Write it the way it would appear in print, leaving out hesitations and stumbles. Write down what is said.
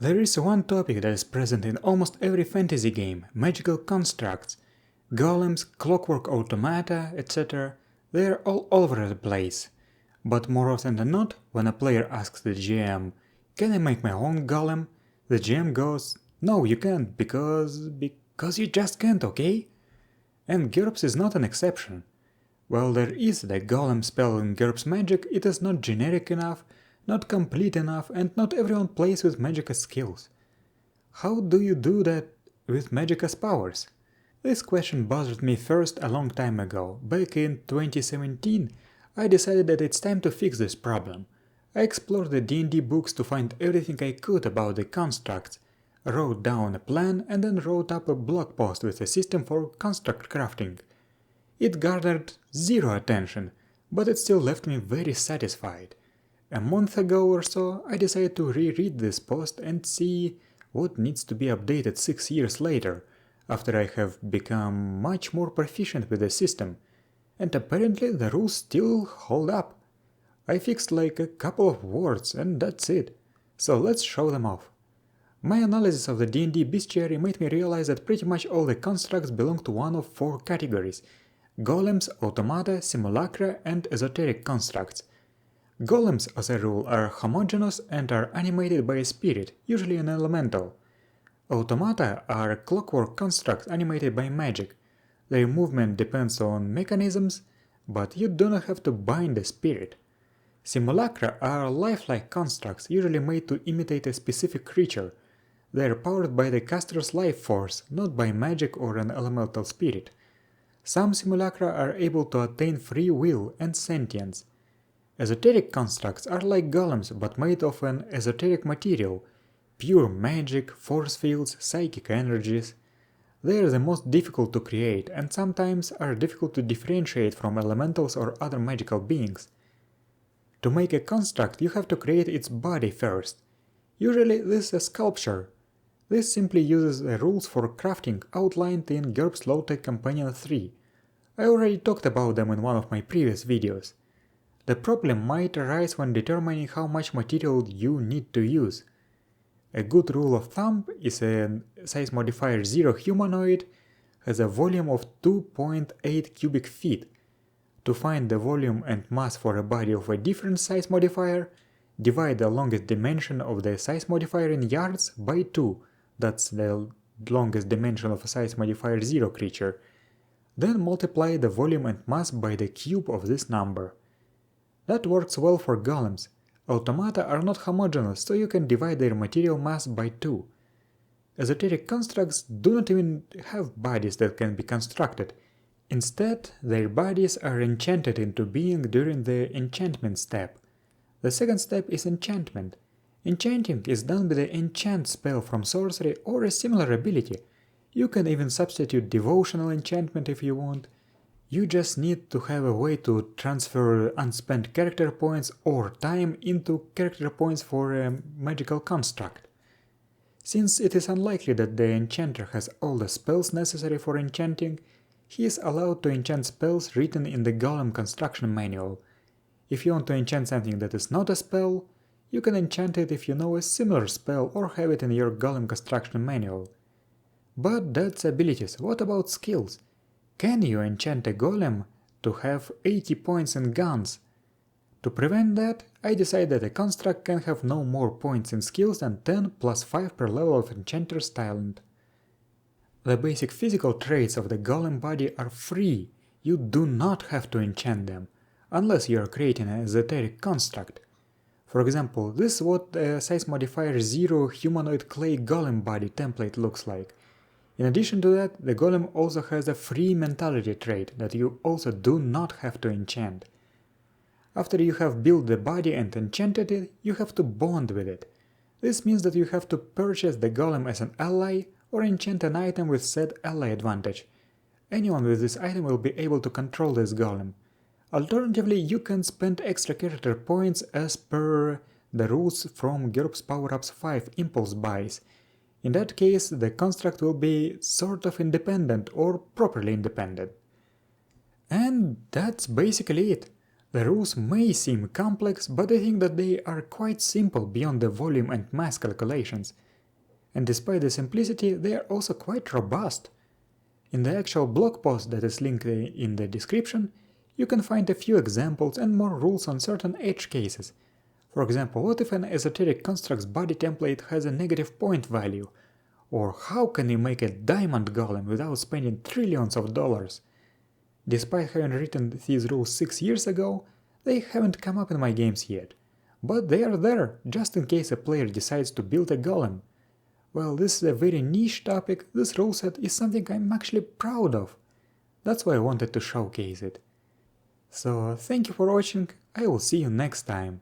There is one topic that is present in almost every fantasy game: magical constructs. Golems, clockwork automata, etc. They are all over the place. But more often than not, when a player asks the GM, "Can I make my own golem?" the GM goes, "No, you can't, because you just can't, okay?" And GURPS is not an exception. While there is the golem spell in GURPS magic, it is not generic enough, not complete enough, and not everyone plays with magic as skills. How do you do that with magic as powers? This question bothered me first a long time ago. Back in 2017, I decided that it's time to fix this problem. I explored the D&D books to find everything I could about the constructs, wrote down a plan, and then wrote up a blog post with a system for construct crafting. It garnered zero attention, but it still left me very satisfied. A month ago or so, I decided to reread this post and see what needs to be updated 6 years later, after I have become much more proficient with the system, and apparently the rules still hold up. I fixed like a couple of words and that's it, so let's show them off. My analysis of the D&D bestiary made me realize that pretty much all the constructs belong to one of 4 categories: golems, automata, simulacra, and esoteric constructs. Golems, as a rule, are homogeneous and are animated by a spirit, usually an elemental. Automata are clockwork constructs animated by magic. Their movement depends on mechanisms, but you do not have to bind a spirit. Simulacra are lifelike constructs, usually made to imitate a specific creature. They are powered by the caster's life force, not by magic or an elemental spirit. Some simulacra are able to attain free will and sentience. Esoteric constructs are like golems, but made of an esoteric material: pure magic, force fields, psychic energies. They are the most difficult to create and sometimes are difficult to differentiate from elementals or other magical beings. To make a construct, you have to create its body first. Usually this is a sculpture. This simply uses the rules for crafting outlined in GURPS Low-Tech Companion 3. I already talked about them in one of my previous videos. The problem might arise when determining how much material you need to use. A good rule of thumb is a size modifier 0 humanoid has a volume of 2.8 cubic feet. To find the volume and mass for a body of a different size modifier, divide the longest dimension of the size modifier in yards by 2, that's the longest dimension of a size modifier 0 creature. Then multiply the volume and mass by the cube of this number. That works well for golems. Automata are not homogeneous, so you can divide their material mass by 2. Esoteric constructs do not even have bodies that can be constructed. Instead, their bodies are enchanted into being during the enchantment step. The second step is enchantment. Enchanting is done with the enchant spell from sorcery or a similar ability. You can even substitute devotional enchantment if you want. You just need to have a way to transfer unspent character points or time into character points for a magical construct. Since it is unlikely that the enchanter has all the spells necessary for enchanting, he is allowed to enchant spells written in the Golem construction manual. If you want to enchant something that is not a spell, you can enchant it if you know a similar spell or have it in your Golem construction manual. But that's abilities. What about skills? Can you enchant a golem to have 80 points in guns? To prevent that, I decide that a construct can have no more points in skills than 10 plus 5 per level of enchanter's talent. The basic physical traits of the golem body are free. You do not have to enchant them, unless you are creating an esoteric construct. For example, this is what a size modifier 0 humanoid clay golem body template looks like. In addition to that, the golem also has a free mentality trait that you also do not have to enchant. After you have built the body and enchanted it, you have to bond with it. This means that you have to purchase the golem as an ally or enchant an item with said ally advantage. Anyone with this item will be able to control this golem. Alternatively, you can spend extra character points as per the rules from GURPS Power-Ups 5 impulse buys. In that case, the construct will be sort of independent or properly independent. And that's basically it. The rules may seem complex, but I think that they are quite simple beyond the volume and mass calculations. and despite the simplicity, they are also quite robust. In the actual blog post that is linked in the description, you can find a few examples and more rules on certain edge cases. For example, what if an esoteric construct's body template has a negative point value? Or how can you make a diamond golem without spending trillions of dollars? Despite having written these rules 6 years ago, they haven't come up in my games yet. But they are there, just in case a player decides to build a golem. Well, this is a very niche topic, this rule set is something I'm actually proud of. That's why I wanted to showcase it. So, thank you for watching, I will see you next time.